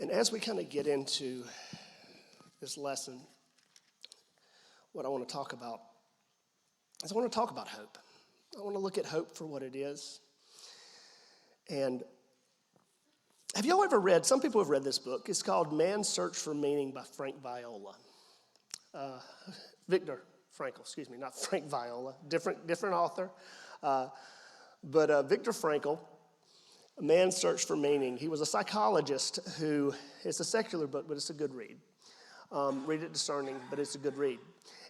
And as we kind of get into this lesson, what I want to talk about is I want to talk about hope. I want to look at hope for what it is. And have y'all ever read, some people have read this book. It's called Man's Search for Meaning by Viktor Frankl, not Frank Viola, different author. But Viktor Frankl, Man's Search for Meaning. He was a psychologist who, it's a secular book, but it's a good read. Read it discerning, but it's a good read.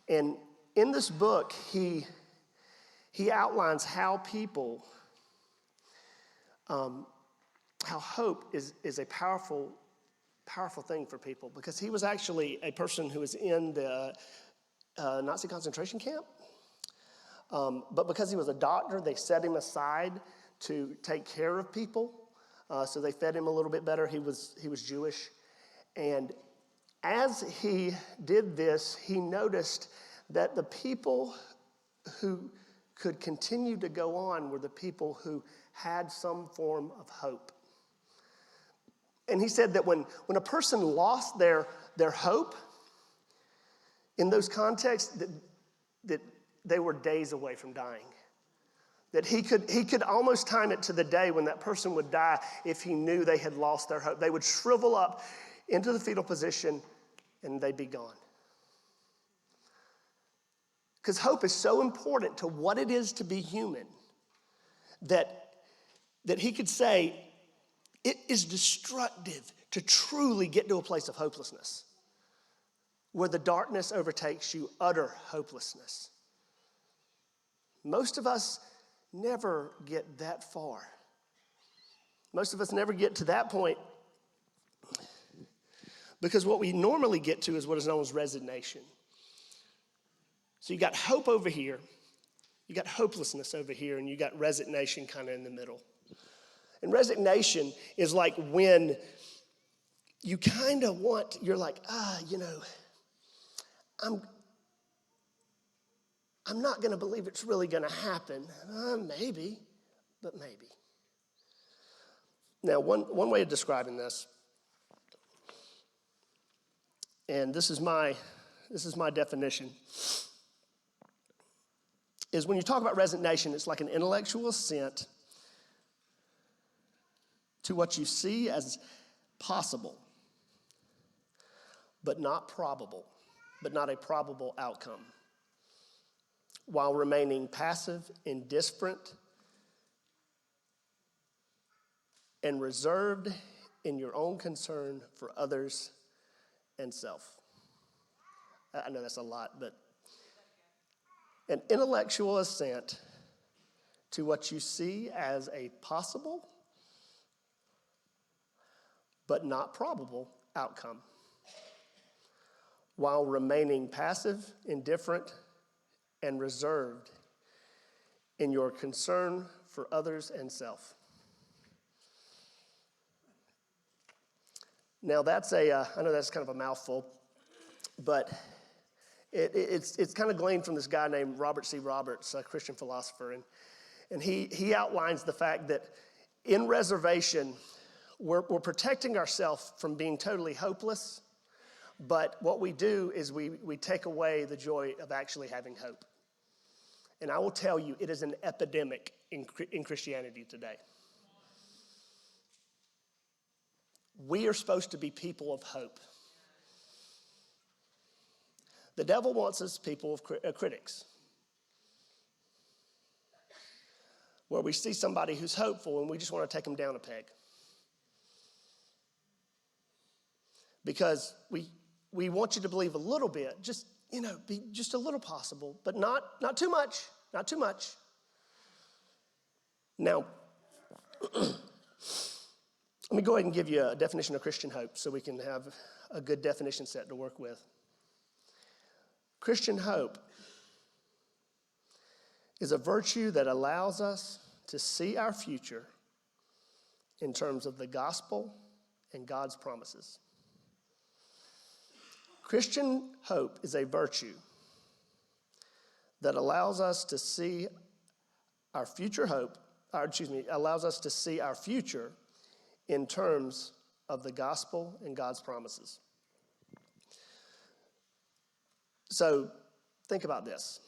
And in this book, he outlines how people, how hope is a powerful thing for people, because he was actually a person who was in the Nazi concentration camp. But because he was a doctor, they set him aside to take care of people. So they fed him a little bit better. He was Jewish. And as he did this, he noticed that the people who could continue to go on were the people who had some form of hope. And he said that when a person lost their hope, in those contexts, that they were days away from dying. That he could almost time it to the day when that person would die if he knew they had lost their hope. They would shrivel up into the fetal position and they'd be gone. Because hope is so important to what it is to be human that he could say it is destructive to truly get to a place of hopelessness where the darkness overtakes you, utter hopelessness. Most of us never get that far. Most of us never get to that point because what we normally get to is what is known as resignation. So you got hope over here, you got hopelessness over here, and you got resignation kind of in the middle. And resignation is like when you kind of you're like, I'm not going to believe it's really going to happen. Maybe, but maybe. Now, one way of describing this, and this is my definition, is when you talk about resignation, it's like an intellectual assent to what you see as possible, but not probable, but not a probable outcome, while remaining passive, indifferent, and reserved in your own concern for others and self. I know that's a lot, but an intellectual assent to what you see as a possible, but not probable outcome, while remaining passive, indifferent, and reserved in your concern for others and self. Now I know that's kind of a mouthful, but it's kind of gleaned from this guy named Robert C. Roberts, a Christian philosopher, and he outlines the fact that in reservation, we're protecting ourselves from being totally hopeless, but what we do is we take away the joy of actually having hope. And I will tell you, it is an epidemic in Christianity today. We are supposed to be people of hope. The devil wants us people of critics, where we see somebody who's hopeful and we just want to take them down a peg. Because we want you to believe a little bit, be just a little possible, but not too much, not too much. Now, let me go ahead and give you a definition of Christian hope so we can have a good definition set to work with. Christian hope is a virtue that allows us to see our future in terms of the gospel and God's promises. Christian hope is a virtue that allows us to see our future allows us to see our future in terms of the gospel and God's promises. So think about this.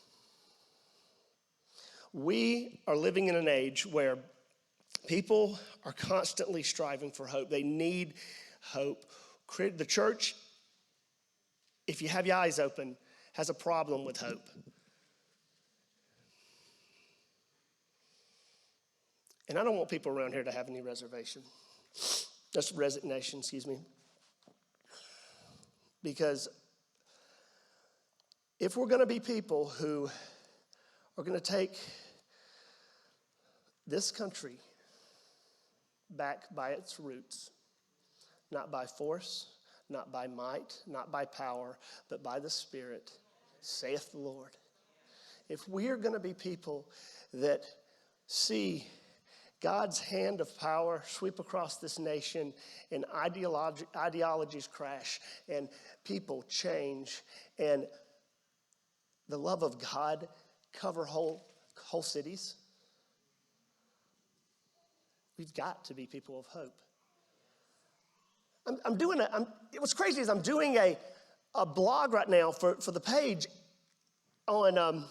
We are living in an age where people are constantly striving for hope. They need hope. The church, if you have your eyes open, has a problem with hope. And I don't want people around here to have any resignation, excuse me. Because if we're going to be people who are going to take this country back by its roots, not by force, not by might, not by power, but by the Spirit, saith the Lord. If we're going to be people that see God's hand of power sweep across this nation and ideologies crash and people change and the love of God cover whole cities, we've got to be people of hope. What's crazy is I'm doing a blog right now for the page on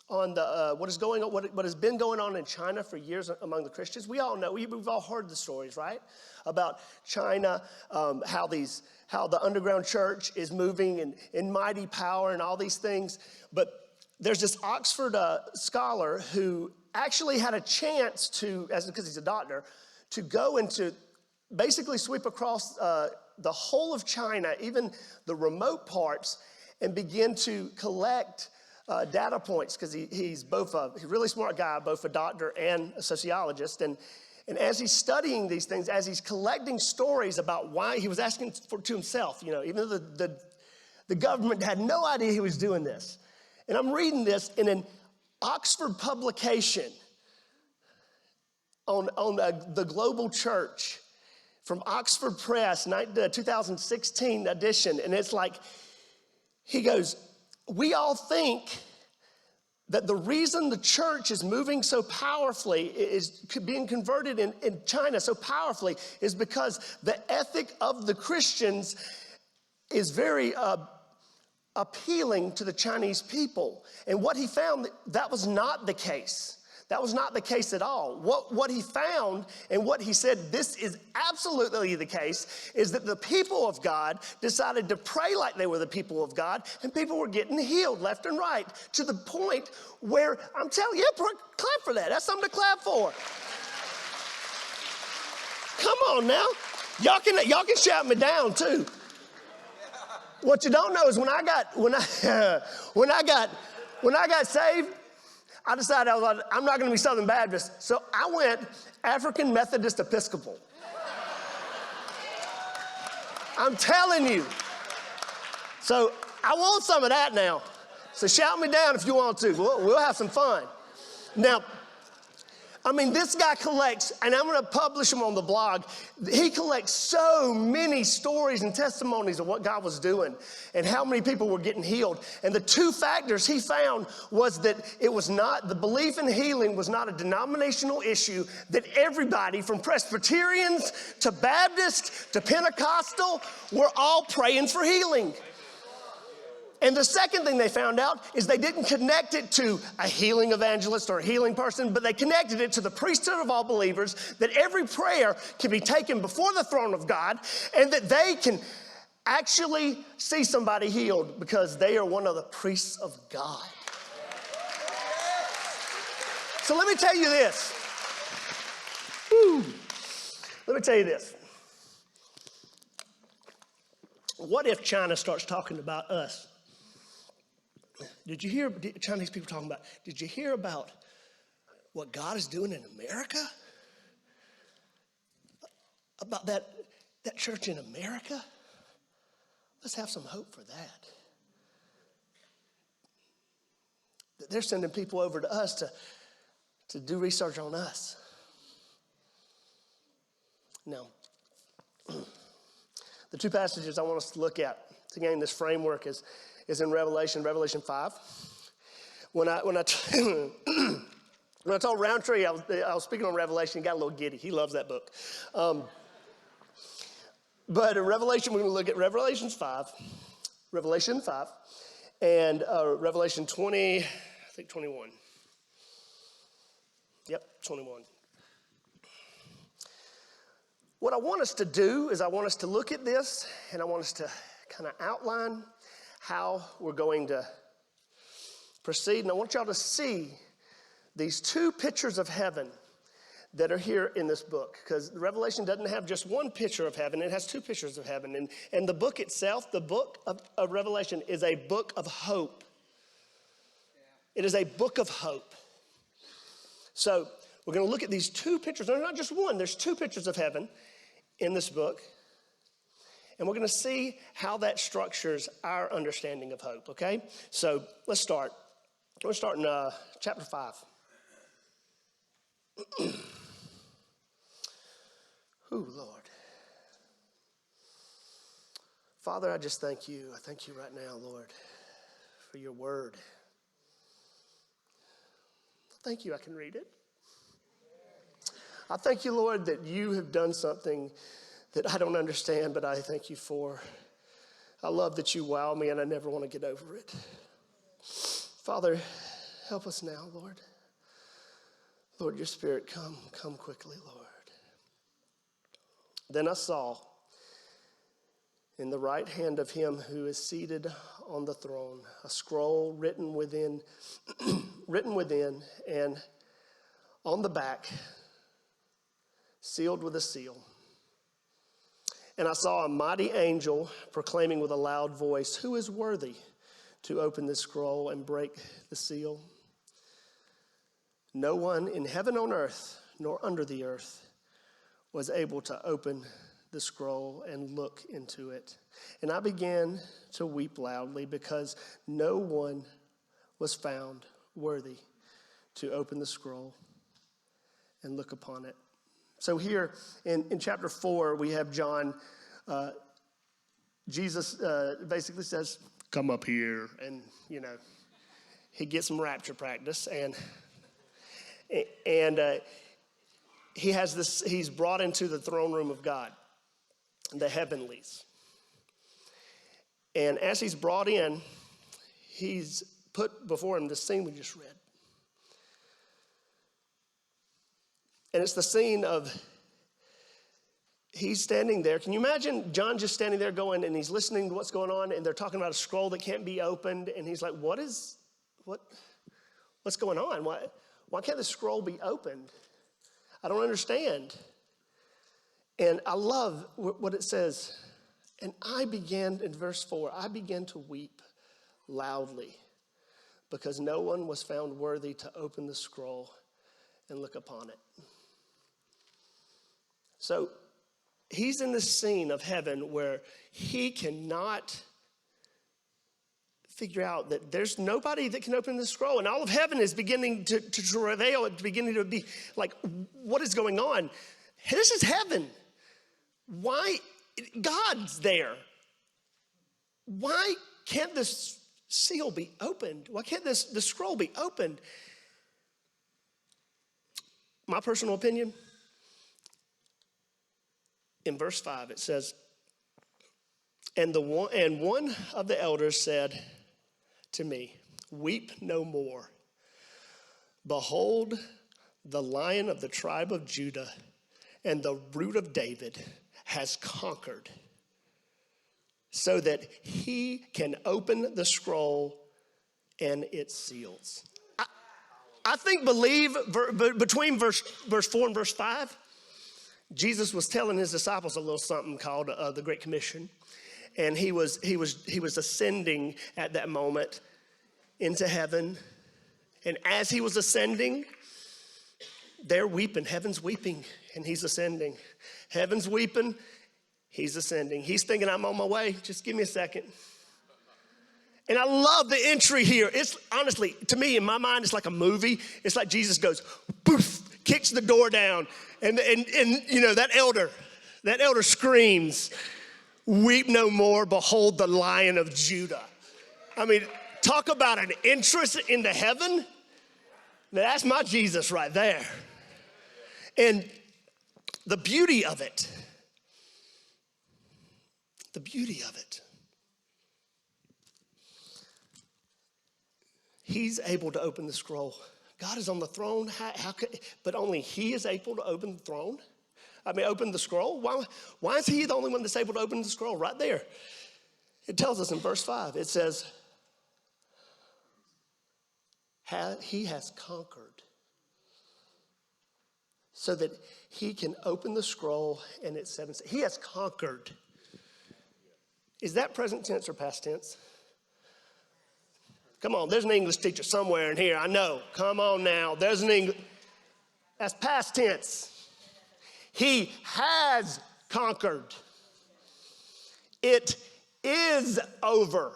what has been going on in China for years among the Christians. We all know, we've all heard the stories, right? About China, how the underground church is moving in mighty power and all these things. But there's this Oxford scholar who actually had a chance to, because he's a doctor, to go and to basically sweep across the whole of China, even the remote parts, and begin to collect data points, because he's both a really smart guy, both a doctor and a sociologist. And as he's studying these things, as he's collecting stories about why, he was asking to himself, even though the government had no idea he was doing this. And I'm reading this in an Oxford publication on the global church from Oxford Press, 2016 edition. And it's like, he goes, we all think that the reason the church is moving so powerfully, is being converted in China so powerfully, is because the ethic of the Christians is very appealing to the Chinese people. And what he found, that was not the case. That was not the case at all. What he found and what he said, this is absolutely the case, is that the people of God decided to pray like they were the people of God, and people were getting healed left and right, to the point where, I'm telling you, clap for that. That's something to clap for. Come on now. Y'all can shout me down too. What you don't know is when I got saved, I decided I'm not going to be Southern Baptist, so I went African Methodist Episcopal. I'm telling you. So I want some of that now. So shout me down if you want to. We'll have some fun. Now, this guy collects, and I'm going to publish him on the blog. He collects so many stories and testimonies of what God was doing and how many people were getting healed. And the two factors he found was that the belief in healing was not a denominational issue, that everybody from Presbyterians to Baptist to Pentecostal were all praying for healing. And the second thing they found out is they didn't connect it to a healing evangelist or a healing person, but they connected it to the priesthood of all believers, that every prayer can be taken before the throne of God, and that they can actually see somebody healed because they are one of the priests of God. So let me tell you this. Let me tell you this. What if China starts talking about us? Did you hear Chinese people talking about, did you hear about what God is doing in America? About that church in America? Let's have some hope for that. They're sending people over to us to do research on us. Now, the two passages I want us to look at to gain this framework is in Revelation 5. When I told Roundtree I was speaking on Revelation, he got a little giddy. He loves that book. But in Revelation, we're going to look at Revelation 5, and Revelation 20, I think 21. Yep, 21. What I want us to do is I want us to look at this, and I want us to kind of outline how we're going to proceed. And I want y'all to see these two pictures of heaven that are here in this book, because Revelation doesn't have just one picture of heaven, it has two pictures of heaven. And the book itself, the book of Revelation, is a book of hope. It is a book of hope. So we're going to look at these two pictures. There's not just one, there's two pictures of heaven in this book. And we're going to see how that structures our understanding of hope, okay? So let's start. We're starting chapter 5. Ooh, Lord. Father, I just thank you. I thank you right now, Lord, for your word. Thank you, I can read it. I thank you, Lord, that you have done something that I don't understand, but I thank you for. I love that you wow me, and I never want to get over it. Father, help us now, Lord. Lord, your spirit, come quickly, Lord. Then I saw in the right hand of him who is seated on the throne a scroll written within, and on the back, sealed with a seal. And I saw a mighty angel proclaiming with a loud voice, "Who is worthy to open this scroll and break the seal?" No one in heaven, on earth, nor under the earth was able to open the scroll and look into it. And I began to weep loudly because no one was found worthy to open the scroll and look upon it. So here in chapter 4, we have John. Jesus basically says, "Come up here." And, he gets some rapture practice. And he has this, he's brought into the throne room of God, the heavenlies. And as he's brought in, he's put before him the scene we just read. And it's the scene of, he's standing there. Can you imagine John just standing there going, and he's listening to what's going on, and they're talking about a scroll that can't be opened, and he's like, what's going on? Why can't the scroll be opened? I don't understand. And I love what it says. And I began, in verse 4, I began to weep loudly because no one was found worthy to open the scroll and look upon it. So he's in this scene of heaven where he cannot figure out that there's nobody that can open the scroll, and all of heaven is beginning to travail. It's beginning to be like, what is going on? This is heaven. Why? God's there. Why can't this seal be opened? Why can't the scroll be opened? My personal opinion, in verse 5, it says, and one of the elders said to me, "Weep no more. Behold, the Lion of the tribe of Judah and the Root of David has conquered, so that he can open the scroll and its seals." I think between verse 4 and verse 5, Jesus was telling his disciples a little something called the Great Commission. And he was ascending at that moment into heaven. And as he was ascending, they're weeping. Heaven's weeping, and he's ascending. Heaven's weeping, he's ascending. He's thinking, I'm on my way. Just give me a second. And I love the entry here. It's honestly, to me, in my mind, it's like a movie. It's like Jesus goes, poof, kicks the door down. And that elder screams, "Weep no more, behold the Lion of Judah." I mean, talk about an entrance into heaven. Now, that's my Jesus right there. And the beauty of it the beauty of it. He's able to open the scroll. God is on the throne, but only he is able to open the throne? Open the scroll? Why is he the only one that's able to open the scroll? Right there. It tells us in verse 5, it says, he has conquered so that he can open the scroll, and it says, he has conquered. Is that present tense or past tense? Come on, there's an English teacher somewhere in here, I know. Come on now, there's an English. That's past tense. He has conquered. It is over.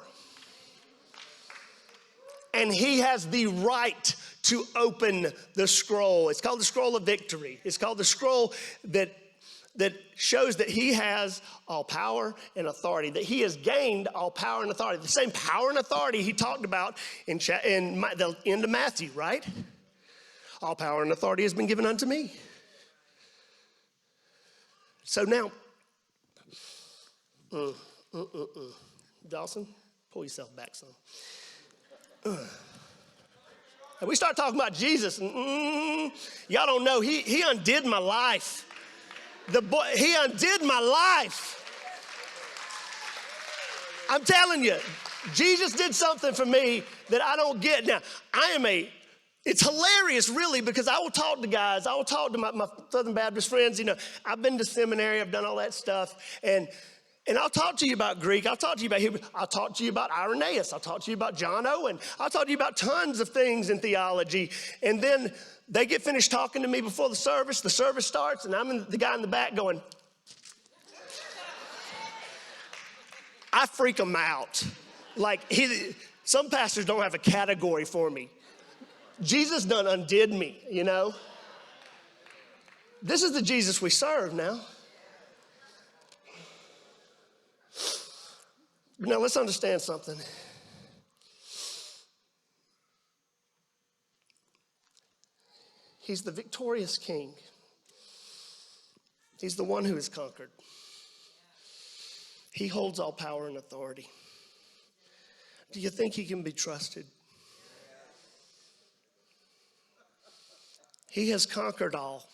And he has the right to open the scroll. It's called the scroll of victory. It's called the scroll that shows that he has all power and authority, that he has gained all power and authority. The same power and authority he talked about in the end of Matthew, right? All power and authority has been given unto me. So now, Dawson, pull yourself back some. And we start talking about Jesus, and y'all don't know, he undid my life. He undid my life. I'm telling you, Jesus did something for me that I don't get. Now, it's hilarious, really, because I will talk to guys. I will talk to my Southern Baptist friends. I've been to seminary. I've done all that stuff. And I'll talk to you about Greek. I'll talk to you about Hebrew. I'll talk to you about Irenaeus. I'll talk to you about John Owen. I'll talk to you about tons of things in theology. And then they get finished talking to me before the service starts, and I'm the guy in the back going, I freak them out. Like, some pastors don't have a category for me. Jesus done undid me, This is the Jesus we serve now. Now let's understand something. He's the victorious king. He's the one who has conquered. He holds all power and authority. Do you think he can be trusted? He has conquered all.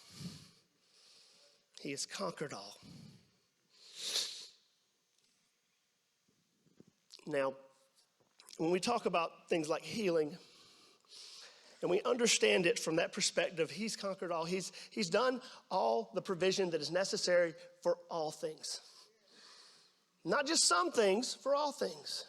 He has conquered all. Now, when we talk about things like healing, and we understand it from that perspective, he's conquered all. He's done all the provision that is necessary for all things. Not just some things, for all things.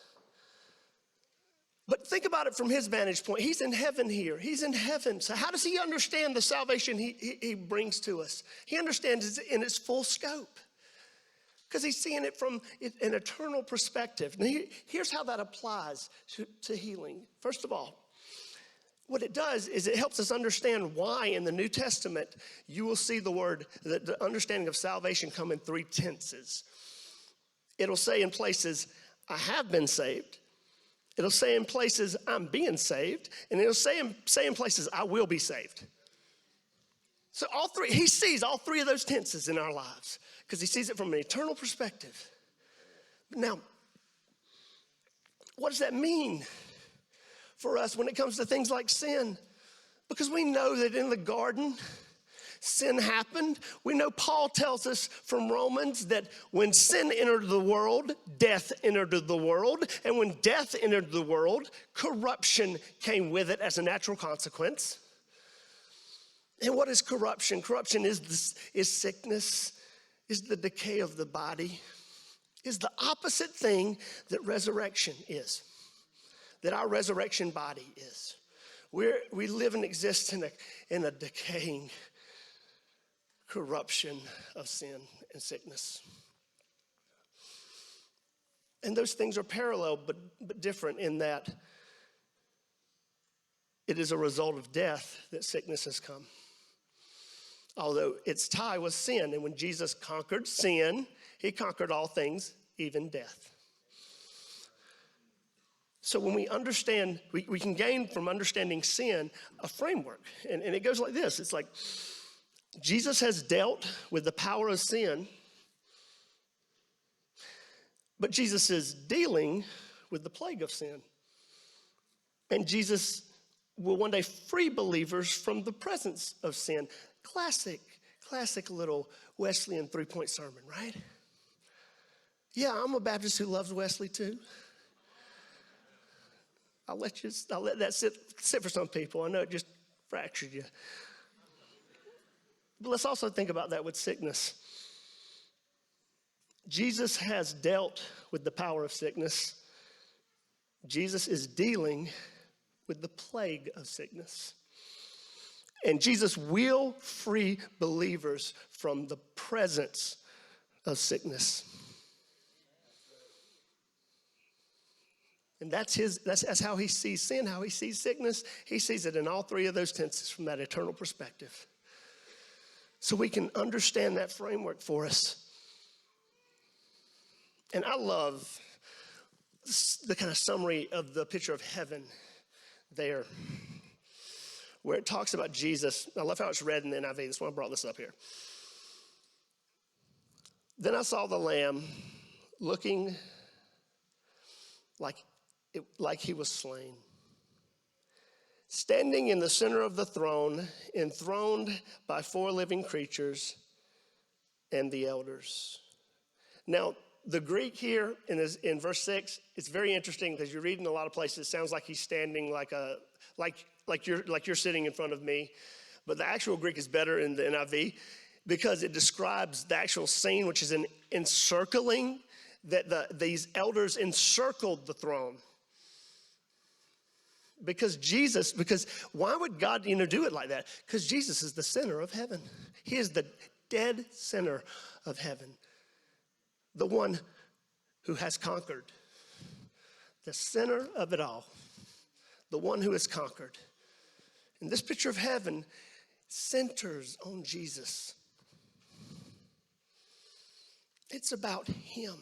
But think about it from his vantage point. He's in heaven here. He's in heaven. So how does he understand the salvation he brings to us? He understands it in its full scope, because he's seeing it from an eternal perspective. Now, here's how that applies to healing. First of all, what it does is it helps us understand why in the New Testament you will see the understanding of salvation come in 3 tenses. It'll say in places, I have been saved. It'll say in places, I'm being saved. And it'll say in places, I will be saved. So he sees all 3 of those tenses in our lives, because he sees it from an eternal perspective. Now, what does that mean for us when it comes to things like sin? Because we know that in the garden, sin happened. We know Paul tells us from Romans that when sin entered the world, death entered the world. And when death entered the world, corruption came with it as a natural consequence. And what is corruption? Corruption is sickness, is the decay of the body, is the opposite thing that resurrection is, that our resurrection body is. We live and exist in a decaying corruption of sin and sickness. And those things are parallel but different in that it is a result of death that sickness has come. Although its tie was sin, and when Jesus conquered sin, he conquered all things, even death. So when we understand, we can gain from understanding sin a framework. And it goes like this. It's like Jesus has dealt with the power of sin But Jesus is dealing with the plague of sin. And Jesus will one day free believers from the presence of sin. Classic little Wesleyan three-point sermon, right? Yeah, I'm a Baptist who loves Wesley too. I'll let that sit for some people. I know it just fractured you. But let's also think about that with sickness. Jesus has dealt with the power of sickness. Jesus is dealing with the plague of sickness. And Jesus will free believers from the presence of sickness. And that's how he sees sin, how he sees sickness. He sees it in all three of those tenses from that eternal perspective. So we can understand that framework for us. And I love the kind of summary of the picture of heaven there, where it talks about Jesus. I love how it's read in the NIV. That's why I brought this up here. Then I saw the Lamb looking like he was slain, standing in the center of the throne, enthroned by four living creatures and the elders. Now, the Greek here in verse 6, it's very interesting because you read in a lot of places, it sounds like he's standing like you're sitting in front of me. But the actual Greek is better in the NIV because it describes the actual scene, which is an encircling, that these elders encircled the throne. Because why would God, do it like that? Because Jesus is the center of heaven. He is the dead center of heaven. The one who has conquered. The center of it all. The one who has conquered. And this picture of heaven centers on Jesus. It's about him.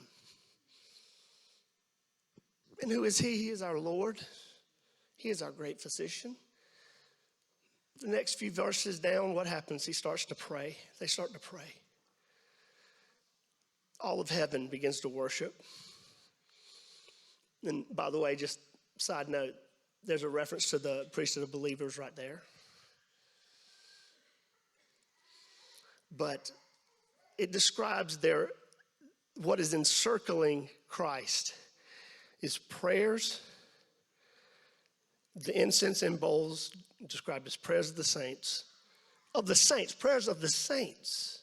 And who is he? He is our Lord. He is our great physician. The next few verses down, what happens? He starts to pray. They start to pray. All of heaven begins to worship. And by the way, just side note, there's a reference to the priesthood of believers right there. But it describes what is encircling Christ is prayers. The incense and bowls described as prayers of the saints, prayers of the saints,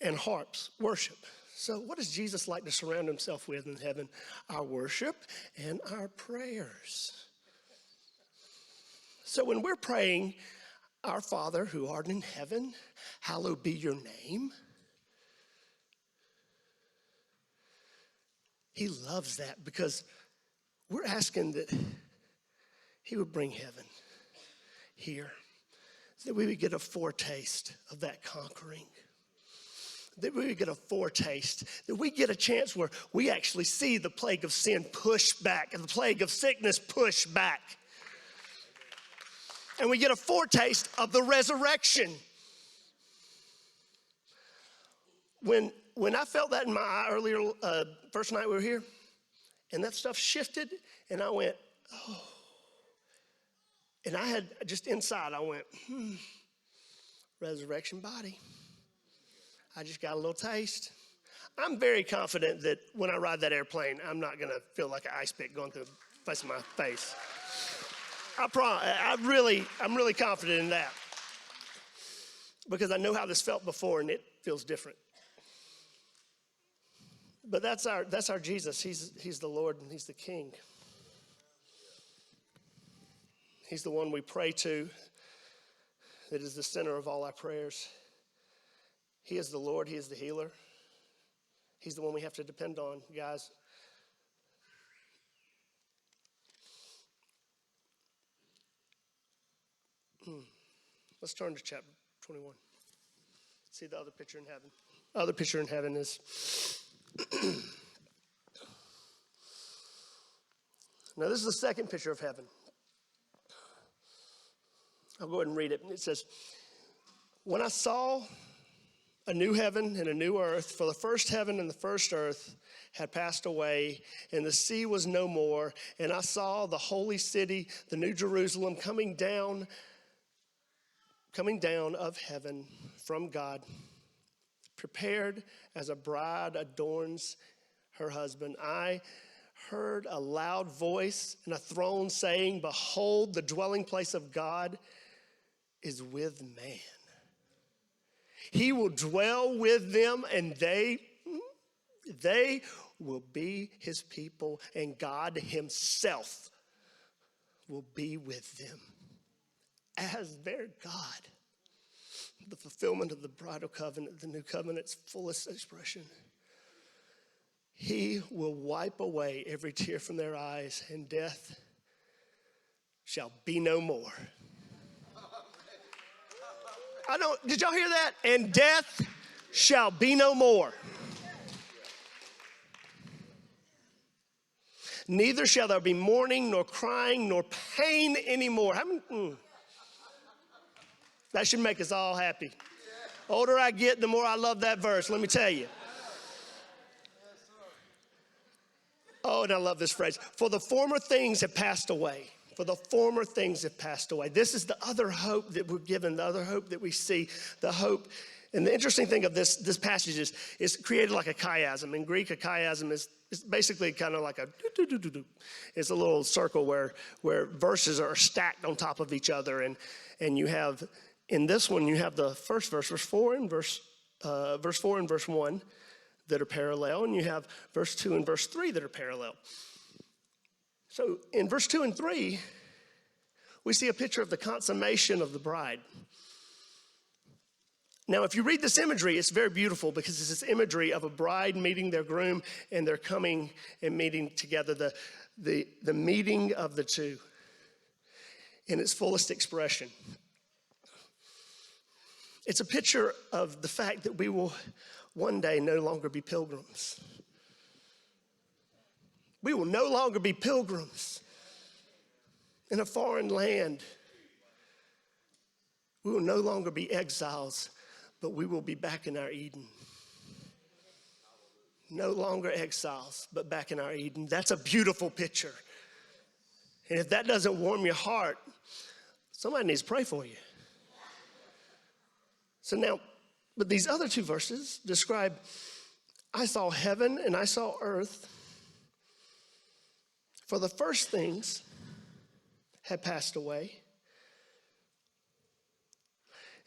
and harps, worship. So what does Jesus like to surround himself with in heaven? Our worship and our prayers. So when we're praying, our Father who art in heaven, hallowed be your name. He loves that because we're asking that he would bring heaven here, that we would get a foretaste of that conquering, that we would get a foretaste, that we get a chance where we actually see the plague of sin pushed back and the plague of sickness pushed back. And we get a foretaste of the resurrection. When I felt that in my eye earlier, first night we were here, and that stuff shifted, and I went, oh. And I had, just inside, I went, resurrection body. I just got a little taste. I'm very confident that when I ride that airplane, I'm not going to feel like an ice pick going through the face of my face. I'm really confident in that. Because I know how this felt before, and it feels different. But that's our Jesus. He's the Lord, and he's the King. He's the one we pray to, that is the center of all our prayers. He is the Lord. He is the healer. He's the one we have to depend on, guys. Let's turn to chapter 21. See the other picture in heaven. Other picture in heaven is now this is the second picture of heaven. I'll go ahead and read it. It says, when I saw a new heaven and a new earth, for the first heaven and the first earth had passed away, and the sea was no more. And I saw the holy city, the new Jerusalem, coming down of heaven from God, prepared as a bride adorns her husband. I heard a loud voice and a throne saying, "Behold, the dwelling place of God is with man. He will dwell with them, and they will be his people, and God himself will be with them as their God." The fulfillment of the bridal covenant, the new covenant's fullest expression. He will wipe away every tear from their eyes, and death shall be no more. Did y'all hear that? And death shall be no more. Neither shall there be mourning, nor crying, nor pain anymore. That should make us all happy. The older I get, the more I love that verse, let me tell you. Oh, and I love this phrase. For the former things have passed away. For the former things have passed away. This is the other hope that we're given, the other hope that we see, the hope. And the interesting thing of this passage is it's created like a chiasm. In Greek, a chiasm is basically kind of like a do-do-do-do-do. It's a little circle where verses are stacked on top of each other. And you have, in this one, you have the first verse 4 and verse 1 that are parallel. And you have verse 2 and verse 3 that are parallel. So in verse 2 and 3, we see a picture of the consummation of the bride. Now, if you read this imagery, it's very beautiful because it's this imagery of a bride meeting their groom, and they're coming and meeting together, the meeting of the two in its fullest expression. It's a picture of the fact that we will one day no longer be pilgrims. We will no longer be pilgrims in a foreign land. We will no longer be exiles, but we will be back in our Eden. No longer exiles, but back in our Eden. That's a beautiful picture. And if that doesn't warm your heart, somebody needs to pray for you. So now, but these other two verses describe, I saw heaven and I saw earth. For the first things had passed away.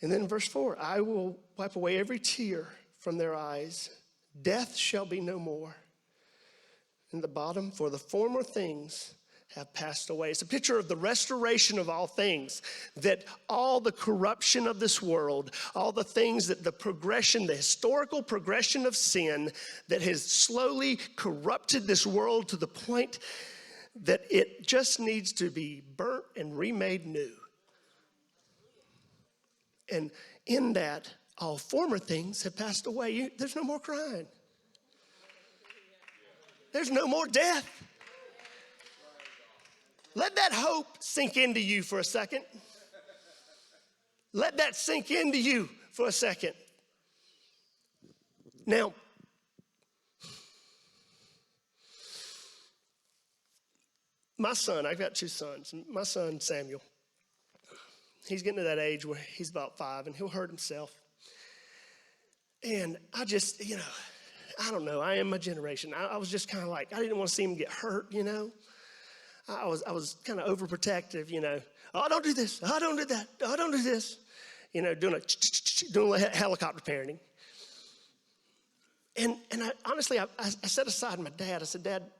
And then verse 4, I will wipe away every tear from their eyes. Death shall be no more. In the bottom, for the former things have passed away. It's a picture of the restoration of all things, that all the corruption of this world, all the things that the progression, the historical progression of sin that has slowly corrupted this world to the point that it just needs to be burnt and remade new. And in that, all former things have passed away. There's no more crying. There's no more death. Let that hope sink into you for a second. Let that sink into you for a second. Now, my son, I've got two sons. My son, Samuel, he's getting to that age where he's about 5 and he'll hurt himself. And I just, I don't know. I am my generation. I was just kind of like, I didn't want to see him get hurt, I was kind of overprotective, Oh, don't do this. Oh, don't do that. Oh, don't do this. Doing helicopter parenting. And I honestly, I set aside my dad. I said, Dad,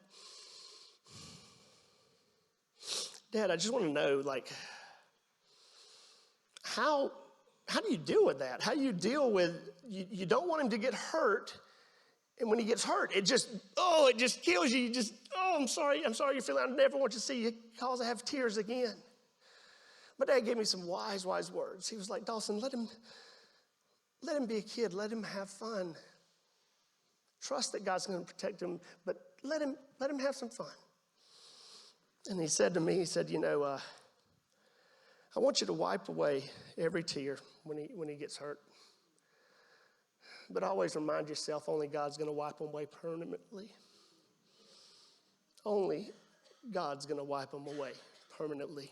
I just want to know, how do you deal with that? How do you deal with, you don't want him to get hurt, and when he gets hurt, it just kills you. I'm sorry you're feeling, I never want you to see you cause I have tears again. My dad gave me some wise words. He was like, Dawson, let him be a kid, let him have fun. Trust that God's going to protect him, but let him have some fun. And he said to me, I want you to wipe away every tear when he gets hurt. But always remind yourself, only God's going to wipe them away permanently. Only God's going to wipe them away permanently.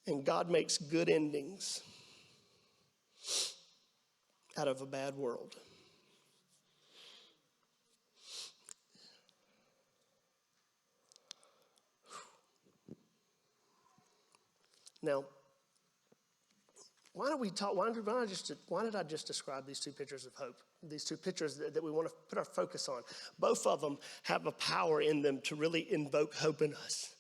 And God makes good endings out of a bad world. Now, why did I just describe these two pictures of hope? These two pictures that we want to put our focus on. Both of them have a power in them to really invoke hope in us.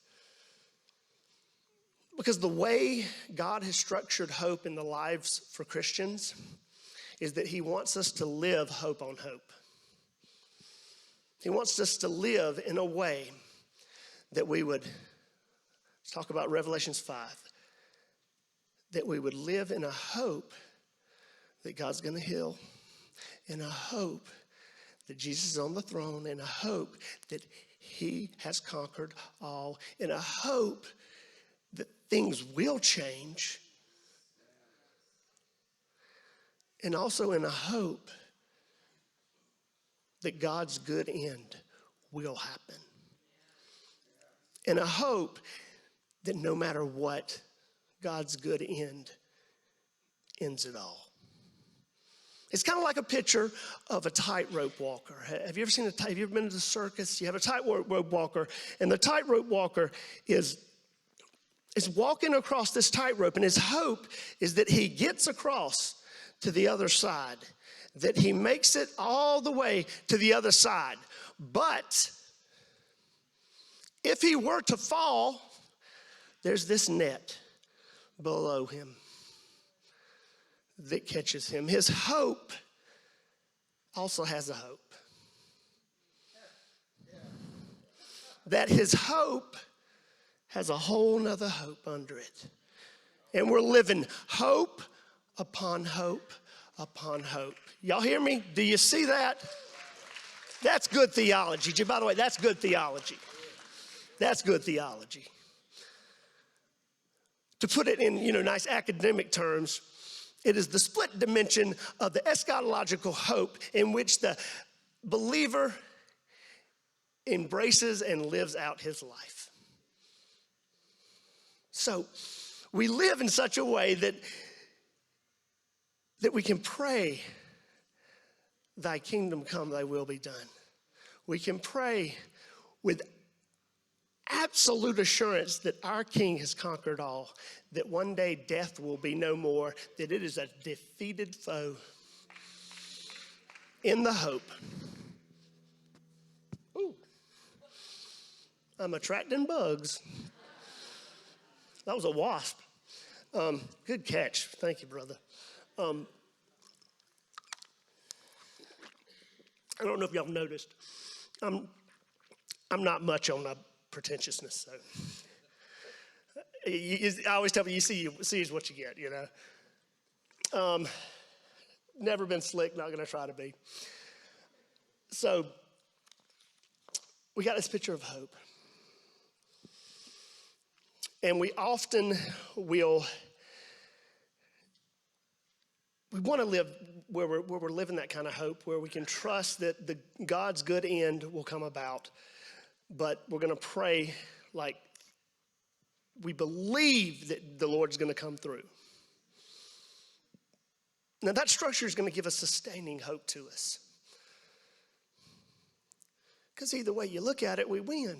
Because the way God has structured hope in the lives for Christians is that he wants us to live hope on hope. He wants us to live in a way that we would, let's talk about Revelations 5, that we would live in a hope that God's going to heal, in a hope that Jesus is on the throne, in a hope that he has conquered all, in a hope that things will change, and also in a hope that God's good end will happen. And a hope that no matter what, God's good end ends it all. It's kind of like a picture of a tightrope walker. Have you ever been to the circus? You have a tightrope walker, and the tightrope walker is walking across this tightrope, and his hope is that he gets across to the other side, that he makes it all the way to the other side. But if he were to fall, there's this net below him that catches him. His hope also has a hope. That his hope has a whole nother hope under it. And we're living hope upon hope upon hope. Y'all hear me? Do you see that? That's good theology. By the way, that's good theology. That's good theology. To put it in, nice academic terms, it is the split dimension of the eschatological hope in which the believer embraces and lives out his life. So we live in such a way that we can pray, thy kingdom come, thy will be done. We can pray with absolute assurance that our King has conquered all, that one day death will be no more, that it is a defeated foe. In the hope. Ooh, I'm attracting bugs. That was a wasp. Good catch. Thank you, brother. I don't know if y'all noticed. I'm not much on my pretentiousness. So I always tell you see is what you get, Never been slick, not gonna try to be. So we got this picture of hope. And we often we want to live where we're living that kind of hope, where we can trust that God's good end will come about. But we're going to pray like we believe that the Lord's going to come through. Now that structure is going to give us sustaining hope to us. Because either way you look at it, we win.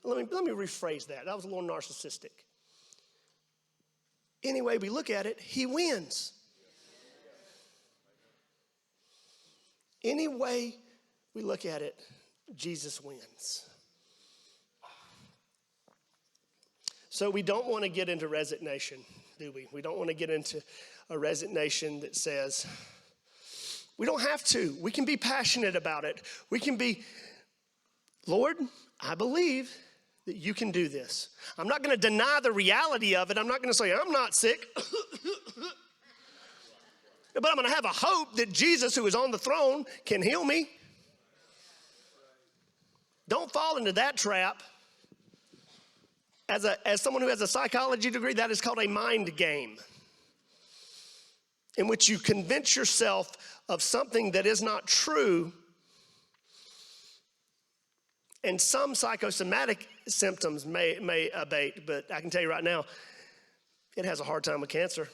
Let me rephrase that. That was a little narcissistic. Any way we look at it, he wins. Any way we look at it, Jesus wins. So we don't want to get into resignation, do we? We don't want to get into a resignation that says, we don't have to. We can be passionate about it. We can be, Lord, I believe that you can do this. I'm not going to deny the reality of it. I'm not going to say, I'm not sick. But I'm going to have a hope that Jesus, who is on the throne, can heal me. Don't fall into that trap. as someone who has a psychology degree, that is called a mind game, in which you convince yourself of something that is not true, and some psychosomatic symptoms may abate, but I can tell you right now, it has a hard time with cancer.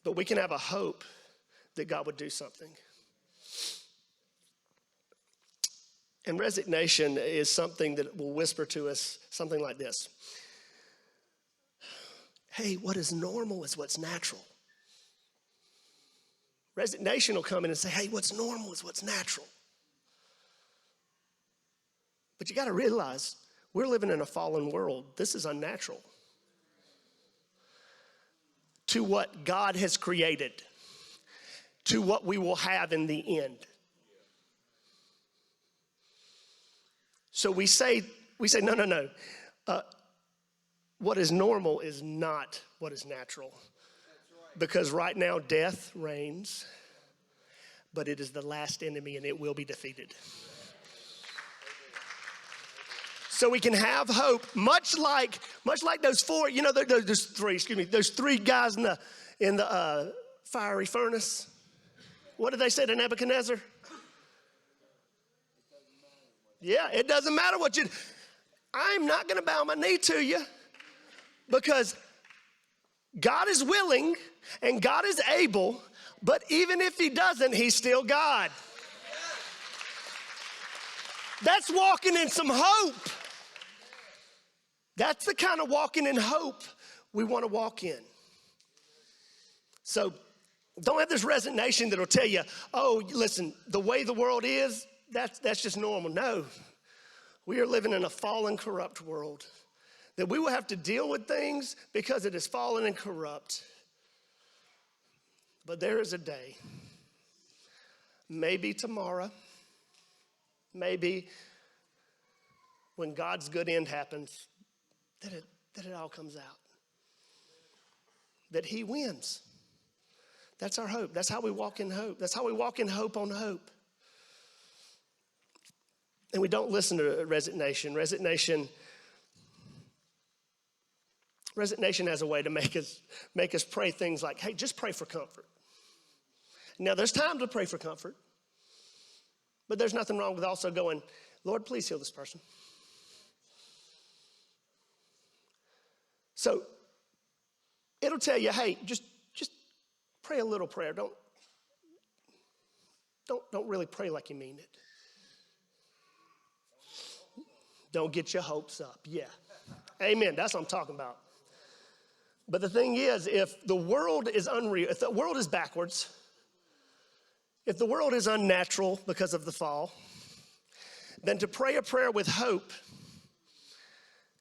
But we can have a hope that God would do something. And resignation is something that will whisper to us something like this. Hey, what is normal is what's natural. Resignation will come in and say, hey, what's normal is what's natural. But you got to realize we're living in a fallen world. This is unnatural to what God has created, to what we will have in the end. So we say, no. What is normal is not what is natural. Because right now death reigns, but it is the last enemy and it will be defeated. So we can have hope, much like those four, those three guys in the fiery furnace. What did they say to Nebuchadnezzar? Yeah, it doesn't matter what you do. I'm not going to bow my knee to you because God is willing and God is able, but even if he doesn't, he's still God. That's walking in some hope. That's the kind of walking in hope we want to walk in. So don't have this resignation that'll tell you, oh, listen, the way the world is, that's just normal. No, we are living in a fallen, corrupt world that we will have to deal with things because it is fallen and corrupt. But there is a day, maybe tomorrow, maybe when God's good end happens, that it all comes out. That he wins. That's our hope. That's how we walk in hope. That's how we walk in hope on hope. And we don't listen to resignation. Resignation has a way to make us pray things like, hey, just pray for comfort. Now, there's time to pray for comfort. But there's nothing wrong with also going, Lord, please heal this person. So it'll tell you, hey, just pray a little prayer. Don't really pray like you mean it. Don't get your hopes up. Yeah. Amen. That's what I'm talking about. But the thing is, if the world is unreal, if the world is backwards, if the world is unnatural because of the fall, then to pray a prayer with hope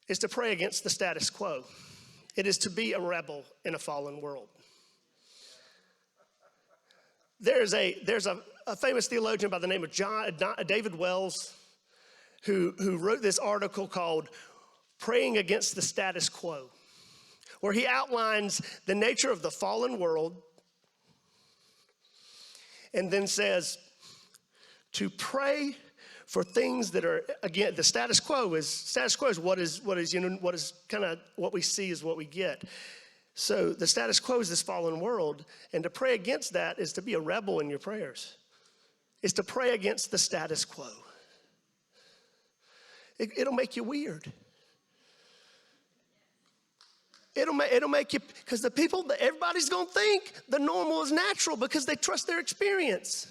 is to pray against the status quo. It is to be a rebel in a fallen world. There's a famous theologian by the name of David Wells who wrote this article called Praying Against the Status Quo, where he outlines the nature of the fallen world and then says to pray for things that are, again, the status quo is what is kind of what we see is what we get. So the status quo is this fallen world, and to pray against that is to be a rebel in your prayers. It's to pray against the status quo. It'll make you weird. It'll make you, because everybody's going to think the normal is natural because they trust their experience.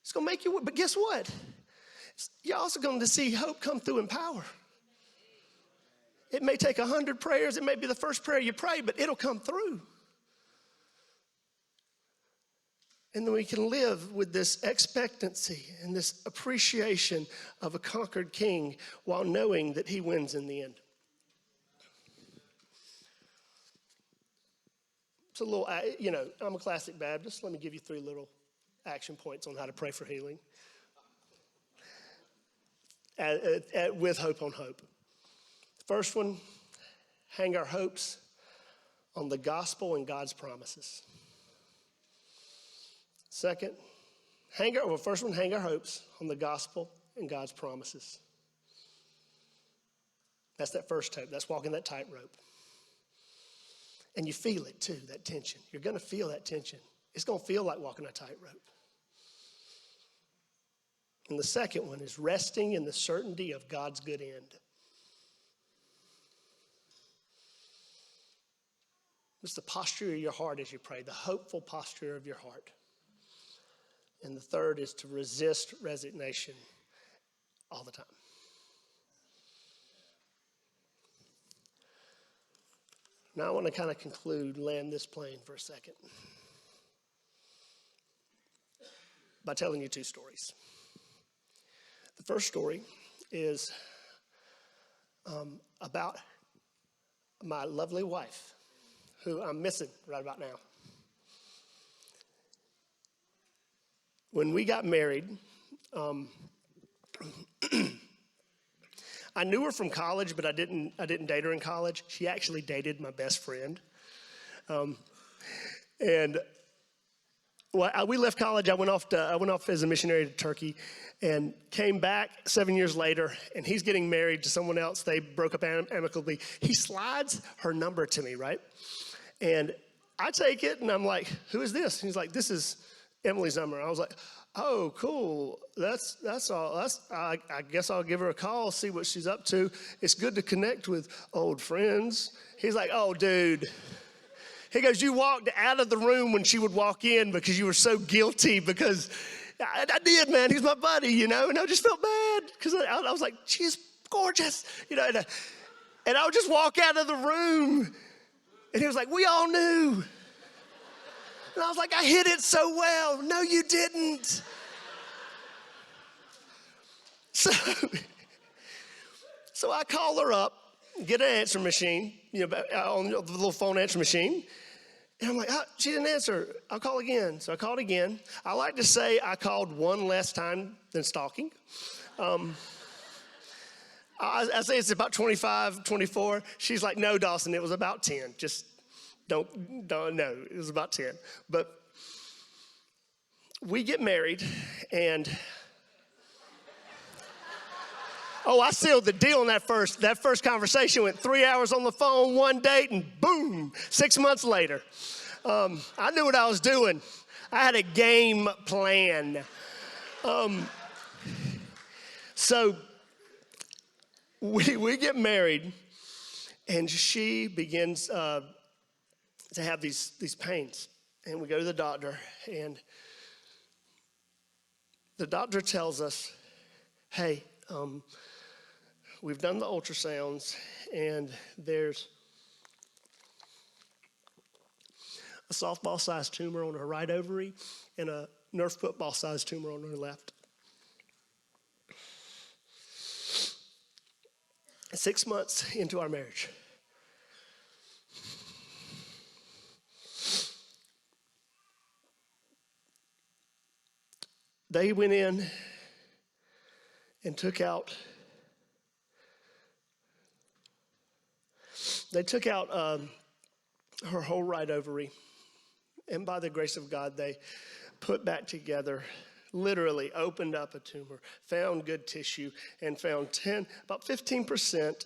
It's going to make you, but guess what? You're also going to see hope come through in power. It may take 100 prayers. It may be the first prayer you pray, but it'll come through. And then we can live with this expectancy and this appreciation of a conquered king while knowing that he wins in the end. It's a little, I'm a classic Baptist. Let me give you 3 little action points on how to pray for healing with hope on hope. First one, hang our hopes on the gospel and God's promises. Second, hang our hopes on the gospel and God's promises. That's that first hope. That's walking that tightrope. And you feel it too, that tension. You're going to feel that tension. It's going to feel like walking a tightrope. And the second one is resting in the certainty of God's good end. It's the posture of your heart as you pray, the hopeful posture of your heart. And the third is to resist resignation all the time. Now I want to kind of conclude, land this plane for a second by telling you two stories. The first story is about my lovely wife, who I'm missing right about now. When we got married, I knew her from college, but I didn't date her in college. She actually dated my best friend. We left college. I went off as a missionary to Turkey, and came back 7 years later. And he's getting married to someone else. They broke up amicably. He slides her number to me, right? And I take it, and I'm like, "Who is this?" And he's like, "This is Emily's number." I was like, "Oh, cool. That's all. I guess I'll give her a call, see what she's up to. It's good to connect with old friends." He's like, "Oh, dude." He goes, "You walked out of the room when she would walk in because you were so guilty." Because I did, man. He's my buddy, And I just felt bad because I was like, "She's gorgeous," And I would just walk out of the room, and he was like, "We all knew." And I was like, "I hit it so well." "No, you didn't." So I call her up, get an answer machine, on the little phone answer machine. And I'm like, "Oh, she didn't answer. I'll call again." So I called again. I like to say I called one less time than stalking. I say it's about 25, 24. She's like, "No, Dawson, it was about 10. Just don't no, it was about 10. But we get married, and I sealed the deal on that first conversation. Went 3 hours on the phone, one date, and boom, 6 months later. I knew what I was doing. I had a game plan. So we get married, and she begins to have these pains. And we go to the doctor, and the doctor tells us, "Hey, we've done the ultrasounds, and there's a softball-sized tumor on her right ovary and a Nerf football-sized tumor on her left." 6 months into our marriage, they went in and took out her whole right ovary. And by the grace of God, they put back together, literally opened up a tumor, found good tissue, and found about 15%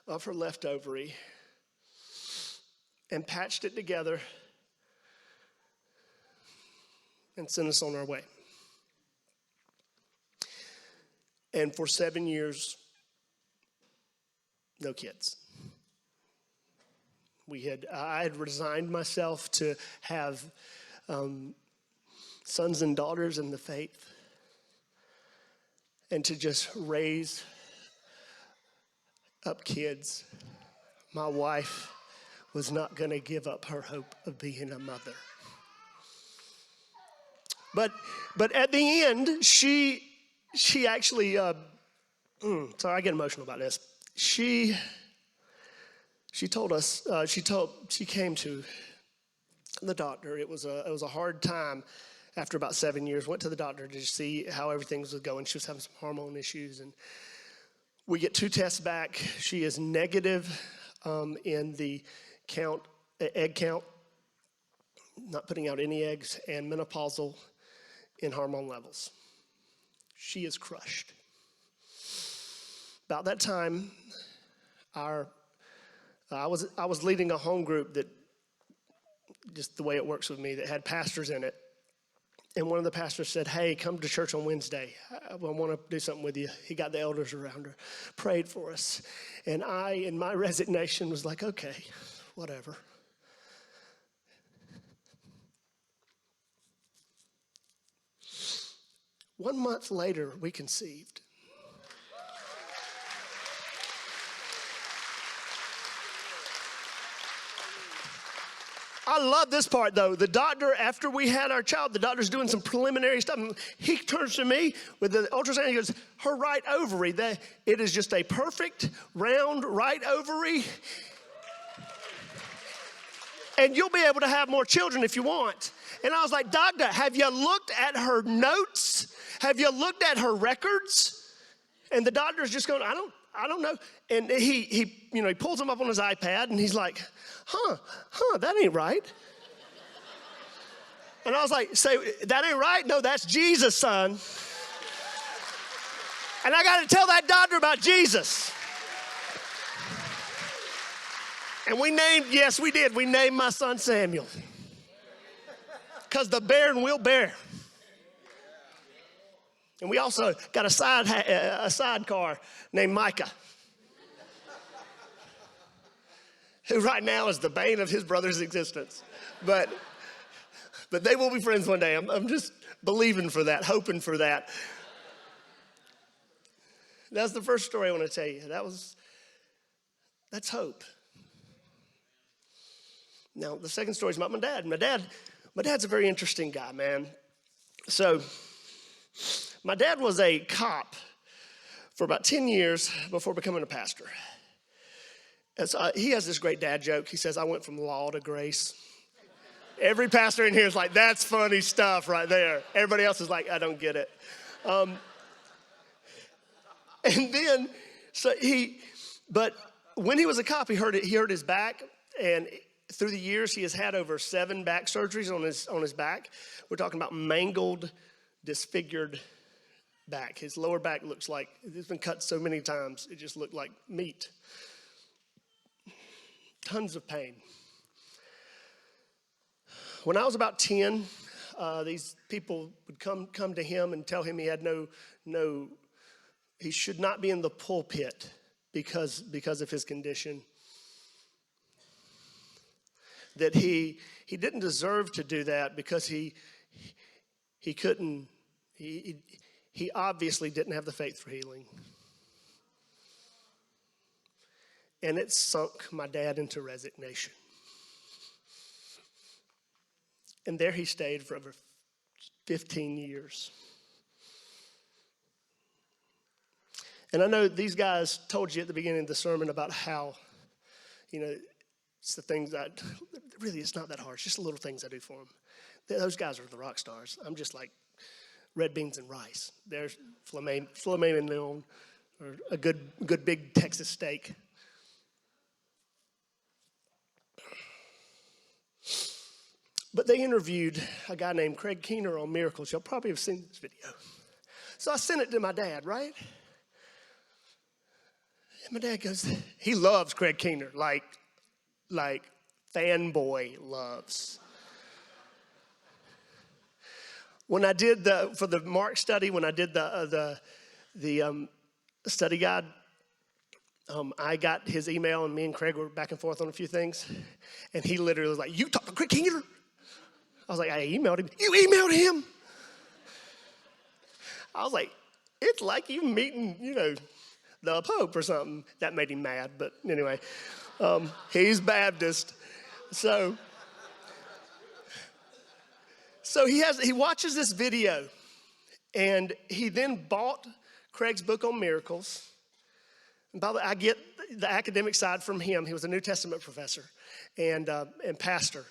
of her left ovary, and patched it together and sent us on our way. And for 7 years, no kids. I had resigned myself to have sons and daughters in the faith, and to just raise up kids. My wife was not going to give up her hope of being a mother. But at the end, she actually, sorry, I get emotional about this. She told us, she came to the doctor. It was a hard time after about 7 years. Went to the doctor to see how everything was going. She was having some hormone issues, and we get 2 tests back. She is negative in the egg count, not putting out any eggs, and menopausal in hormone levels. She is crushed. About that time, I was leading a home group that, just the way it works with me, that had pastors in it. And one of the pastors said, hey, come to church on Wednesday. I want to do something with you. He got the elders around her, prayed for us. And I, in my resignation, was like, okay, whatever. One month later, we conceived. I love this part, though. The doctor, after we had our child, the doctor's doing some preliminary stuff. And he turns to me with the ultrasound. He goes, her right ovary, it is just a perfect, round right ovary. And you'll be able to have more children if you want. And I was like, doctor, have you looked at her notes? Have you looked at her records? And the doctor's just going, I don't know. And he pulls them up on his iPad and he's like, that ain't right. And I was like, say, that ain't right? No, that's Jesus, son. And I got to tell that doctor about Jesus. And we named my son Samuel. Because the barren will bear. And we also got a sidecar named Micah, who right now is the bane of his brother's existence. But they will be friends one day. I'm just believing for that, hoping for that. That's the first story I want to tell you. That's hope. Now, the second story is about my dad. My dad's a very interesting guy, man. So, my dad was a cop for about 10 years before becoming a pastor. And so, he has this great dad joke. He says, I went from law to grace. Every pastor in here is like, that's funny stuff right there. Everybody else is like, I don't get it. And then, but when he was a cop, he hurt his back, and through the years, he has had over 7 back surgeries on his back. We're talking about mangled, disfigured back. His lower back looks like it's been cut so many times, it just looked like meat. Tons of pain. When I was about 10, these people would come to him and tell him he had he should not be in the pulpit because of his condition. That he didn't deserve to do that because he obviously didn't have the faith for healing. And it sunk my dad into resignation. And there he stayed for over 15 years. And I know these guys told you at the beginning of the sermon about how, it's the things that, really it's not that hard. It's just the little things I do for them. Those guys are the rock stars. I'm just like red beans and rice. There's filet mignon, or a good big Texas steak. But they interviewed a guy named Craig Keener on miracles. Y'all probably have seen this video. So I sent it to my dad, right? And my dad goes, he loves Craig Keener, like fanboy loves. When I did for the Mark study, when I did the study guide, I got his email, and me and Craig were back and forth on a few things. And he literally was like, you talked to Craig Keener? I was like, I emailed him. You emailed him? I was like, it's like you meeting, the Pope or something. That made him mad, but anyway, he's Baptist. So he watches this video, and he then bought Craig's book on miracles. And by the way, I get the academic side from him. He was a New Testament professor and pastor.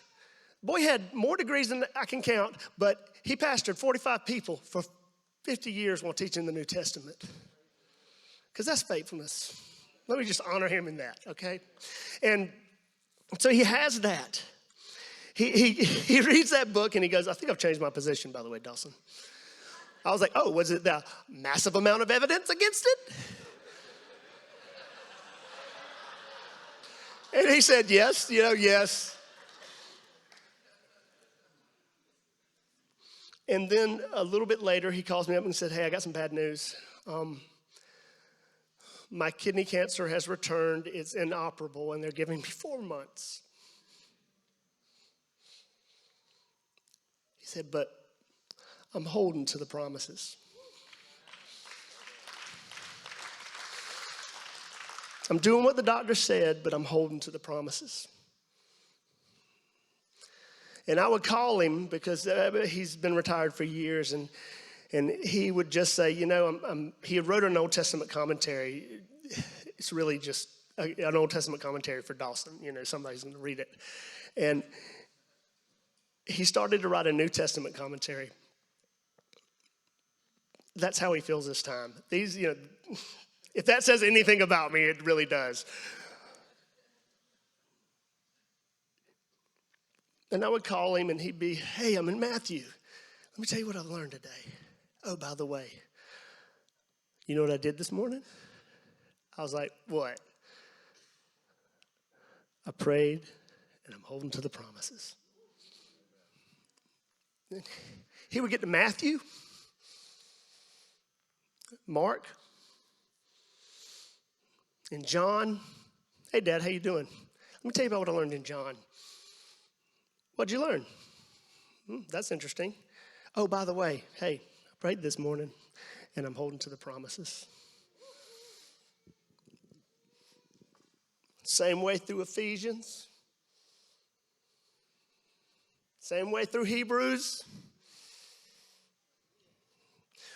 Boy had more degrees than I can count, but he pastored 45 people for 50 years while teaching the New Testament. Because that's faithfulness. Let me just honor him in that, okay? And so he has that. He reads that book and he goes, I think I've changed my position, by the way, Dawson. I was like, oh, was it the massive amount of evidence against it? And he said, yes, yes. And then a little bit later, he calls me up and said, hey, I got some bad news. My kidney cancer has returned. It's inoperable, and they're giving me 4 months. He said, but I'm holding to the promises. I'm doing what the doctor said, but I'm holding to the promises. And I would call him because he's been retired for years, and he would just say, he wrote an Old Testament commentary. It's really just an Old Testament commentary for Dawson. Somebody's going to read it. And he started to write a New Testament commentary. That's how he feels this time. If that says anything about me, it really does. And I would call him and he'd be, hey, I'm in Matthew. Let me tell you what I've learned today. Oh, by the way, you know what I did this morning? I was like, what? I prayed and I'm holding to the promises. He would get to Matthew, Mark, and John. Hey, Dad, how you doing? Let me tell you about what I learned in John. What'd you learn? That's interesting. Oh, by the way, hey, I prayed this morning, and I'm holding to the promises. Same way through Ephesians. Same way through Hebrews.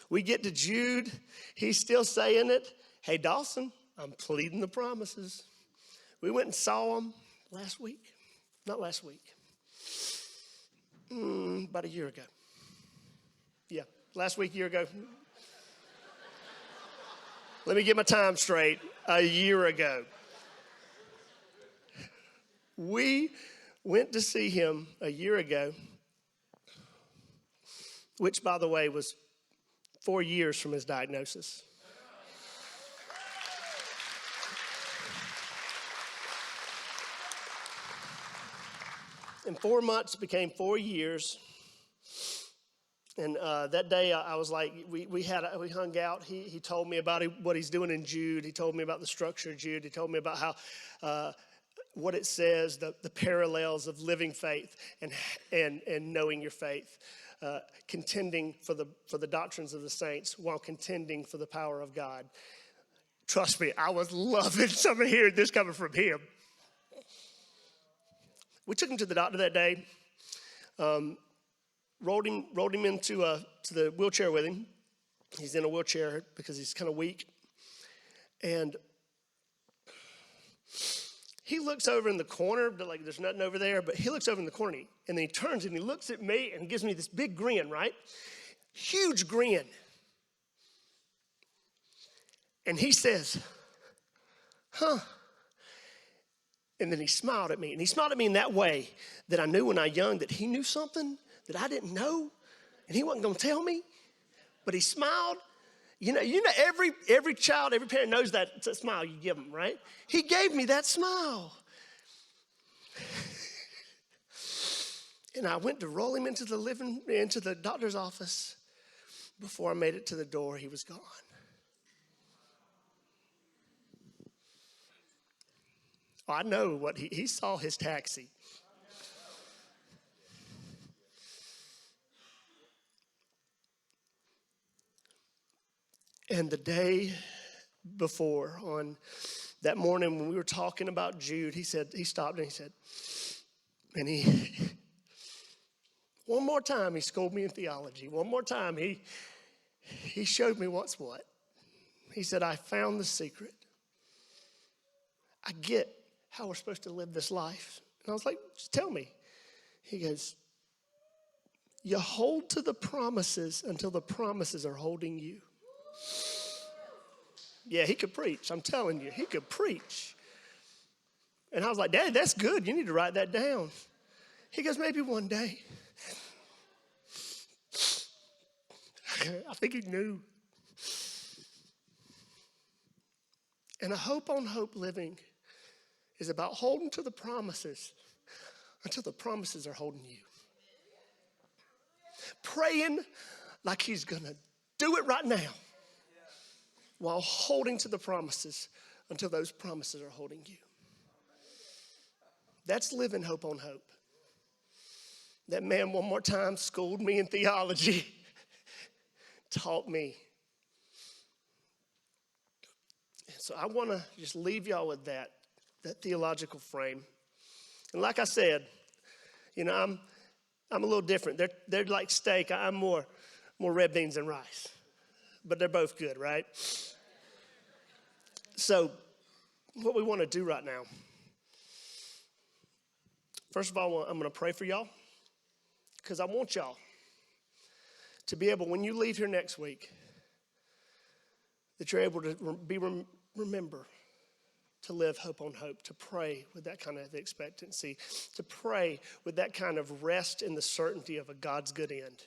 We get to Jude. He's still saying it. Hey, Dawson, I'm pleading the promises. We went and saw him last week. Not last week. About a year ago. Yeah, last week, year ago. Let me get my time straight. A year ago. We went to see him a year ago, which, by the way, was 4 years from his diagnosis. And 4 months became 4 years. And that day, I was like, we hung out. He told me about what he's doing in Jude. He told me about the structure of Jude. He told me about how what it says, the parallels of living faith and knowing your faith, contending for the doctrines of the saints while contending for the power of God. Trust me, I was loving some of hearing this coming from him. We took him to the doctor that day, rolled him into to the wheelchair with him. He's in a wheelchair because he's kind of weak. And he looks over in the corner, but like there's nothing over there, but he looks over in the corner and then he turns and he looks at me and gives me this big grin, right? Huge grin. And he says, huh. And then he smiled at me. And he smiled at me in that way that I knew when I was young that he knew something that I didn't know. And he wasn't going to tell me. But he smiled. You know, every child, every parent knows that smile you give them, right? He gave me that smile. And I went to roll him into the doctor's office. Before I made it to the door, he was gone. I know what he saw his taxi. And the day before, on that morning when we were talking about Jude, he stopped and he said, one more time he schooled me in theology. One more time he showed me what's what. He said, I found the secret. I get how we're supposed to live this life. And I was like, just tell me. He goes, you hold to the promises until the promises are holding you. Yeah, he could preach. I'm telling you, he could preach. And I was like, Daddy, that's good. You need to write that down. He goes, maybe one day. I think he knew. And a hope on hope living is about holding to the promises until the promises are holding you. Praying like he's going to do it right now while holding to the promises until those promises are holding you. That's living hope on hope. That man one more time schooled me in theology, taught me. And so I want to just leave y'all with that theological frame. And like I said, I'm a little different. They're like steak. I'm more red beans and rice. But they're both good, right? So what we want to do right now, first of all, I'm going to pray for y'all because I want y'all to be able, when you leave here next week, that you're able to remember to live hope on hope, to pray with that kind of expectancy, to pray with that kind of rest in the certainty of a God's good end.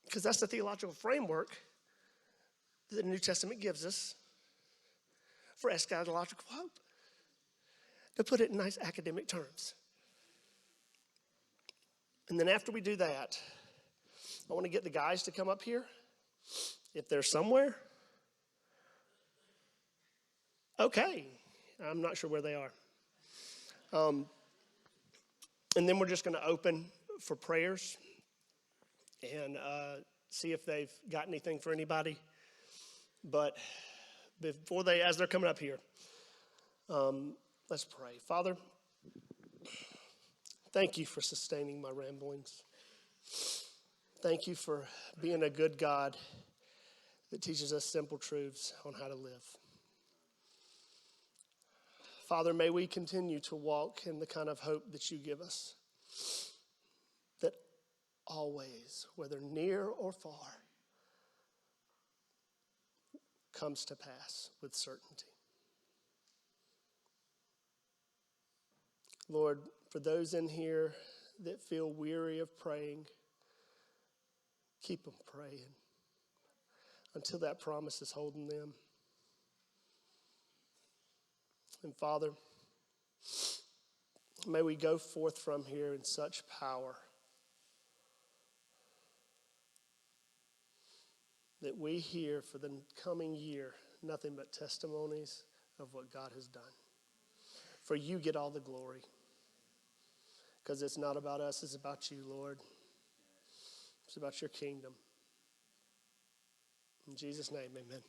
Because that's the theological framework that the New Testament gives us for eschatological hope. To put it in nice academic terms. And then after we do that, I want to get the guys to come up here. If they're somewhere. Okay. I'm not sure where they are. And then we're just going to open for prayers and see if they've got anything for anybody. But as they're coming up here, let's pray. Father, thank you for sustaining my ramblings. Thank you for being a good God that teaches us simple truths on how to live. Father, may we continue to walk in the kind of hope that you give us, that always, whether near or far, comes to pass with certainty. Lord, for those in here that feel weary of praying, keep them praying until that promise is holding them. And Father, may we go forth from here in such power that we hear for the coming year nothing but testimonies of what God has done. For you get all the glory. Because it's not about us, it's about you, Lord. It's about your kingdom. In Jesus' name, amen.